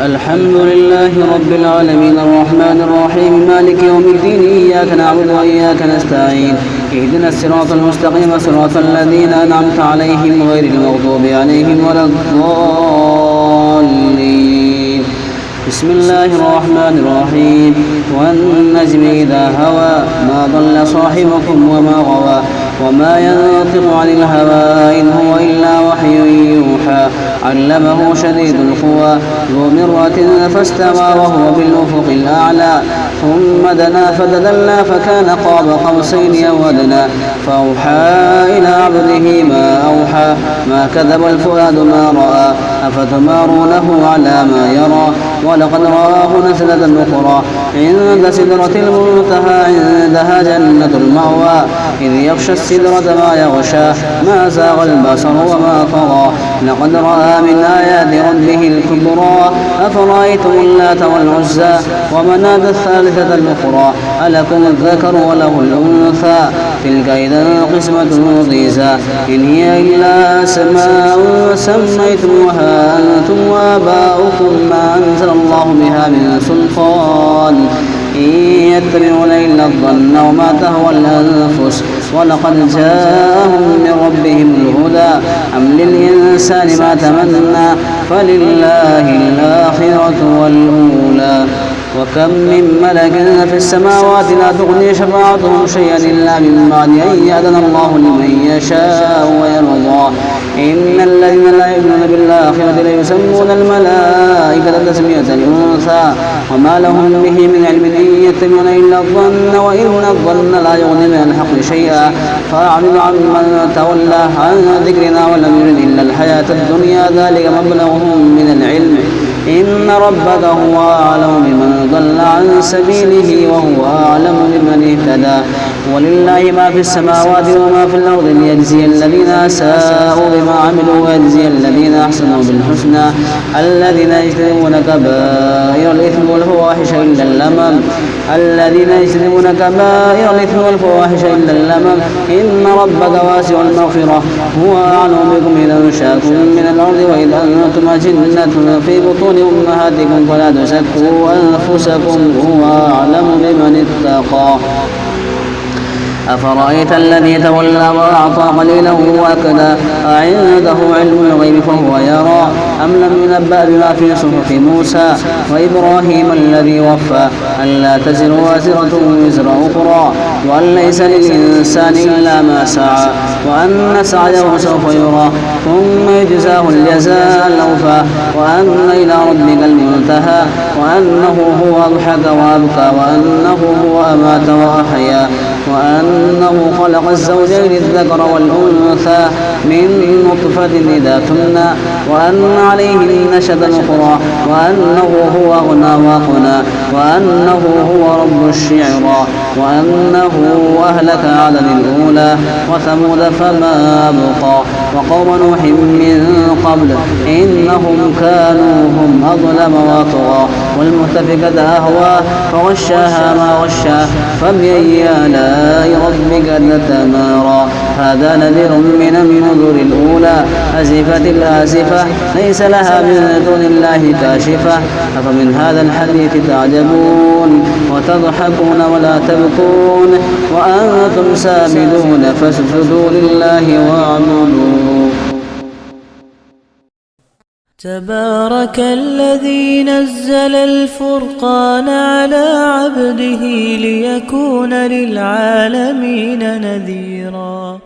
الحمد لله رب العالمين الرحمن الرحيم مالك يوم الدين إياك نعبد وإياك نستعين اهدنا الصراط المستقيم صراط الذين أنعمت عليهم غير المغضوب عليهم ولا الضالين. بسم الله الرحمن الرحيم والنجم إذا هوى ما ضل صاحبكم وما غوى وما ينطق عن الهوى إن هو إلا وحي يوحى علمه شديد القوى ذو مرة فاستوى وهو بالأفق الأعلى ثم دنا فتدلى فكان قاب قوسين أو أدنى فأوحى إلى عبده ما أوحى ما كذب الفؤاد ما رأى أفتمارونه على ما يرى ولقد رآه نزلة أخرى عند سدرة المنتهى عندها جنة المأوى إذ يغشى السدرة ما يغشى ما زاغ البصر وما طغى لقد رأى من آيات ربه الكبرى أفرأيتم اللات والعزى ومناة الثالثة الأخرى ألكم الذكر وله الأنثى تلك إذا قسمة ضيزى إن هي إلا أسماء سميتموها أنتم وآباؤكم ما أنزل الله بها من سلطان إن يتبعون إلا الظن وما تهوى الأنفس ولقد جاءهم من ربهم الهدى أم للإنسان ما تمنى فلله الآخرة والأولى وكم من ملك في السماوات لا تغني شفاعتهم شيئا إلا من بعد أن يأذن الله لمن يشاء ويرضى إن الذين لا يؤمنون بالآخرة ليسمون الملائكة تسمية الأنثى وما لهم به من علم إن يتبعون إلا الظن وإن الظن لا يغني من الحق شيئا فأعرض عمن تولى عن ذكرنا ولم يرد إلا الحياة الدنيا ذلك مبلغهم من العلم إن ربك هو أعلم بمن ضل عن سبيله وهو أعلم بمن اهتدى ولله ما في السماوات وما في الأرض ليجزي الذين أساءوا بما عملوا ويجزي الذين أحسنوا بالحسنى الذين يجتنبون كبائر الإثم والفواحش إلا اللمم إن ربك واسع المغفرة هو أعلم بكم إذا أنشأكم من الأرض وإذا أنتم أجنة في بطون أمهاتكم فلا تزكوا أنفسكم هو أعلم بمن اتقى أفرأيت الذي تولى وأعطى قليلا وأكدى أعنده علم الغيب فهو يرى أم لم ينبأ بما في صحف موسى وإبراهيم الذي وفى ألا تزر وازرة وزر أخرى وأن ليس للإنسان إلا ما سعى وأن سعيه سوف يرى ثم يجزاه الجزاء الأوفى وأن إلى ربك المنتهى وأنه هو أضحك وأبكى وأنه هو أمات وأحيا وأنه خلق الزوجين الذكر والأنثى من نطفة إذا تمنى وأن عليه النشأة الأخرى وأنه هو أغنى وأقنى وأنه هو رب الشعرى وأنه أهلك عادا الأولى وثمود فما أبقى وقوم نوح من قبل إنهم كانوا هم أظلم وأطغى والمؤتفكة أهوى فغشاها ما غشا فبأي آلاء ربك تتمارى هذا نذير من النذر الأولى أزفت الآزفة ليس لها من دون الله كاشفة أفمن هذا الحديث تعجبون وتضحكون ولا تبكون وأنتم سامدون فاسجدوا لله واعبدوا. تبارك الذي نزل الفرقان على عبده ليكون للعالمين نذيرا.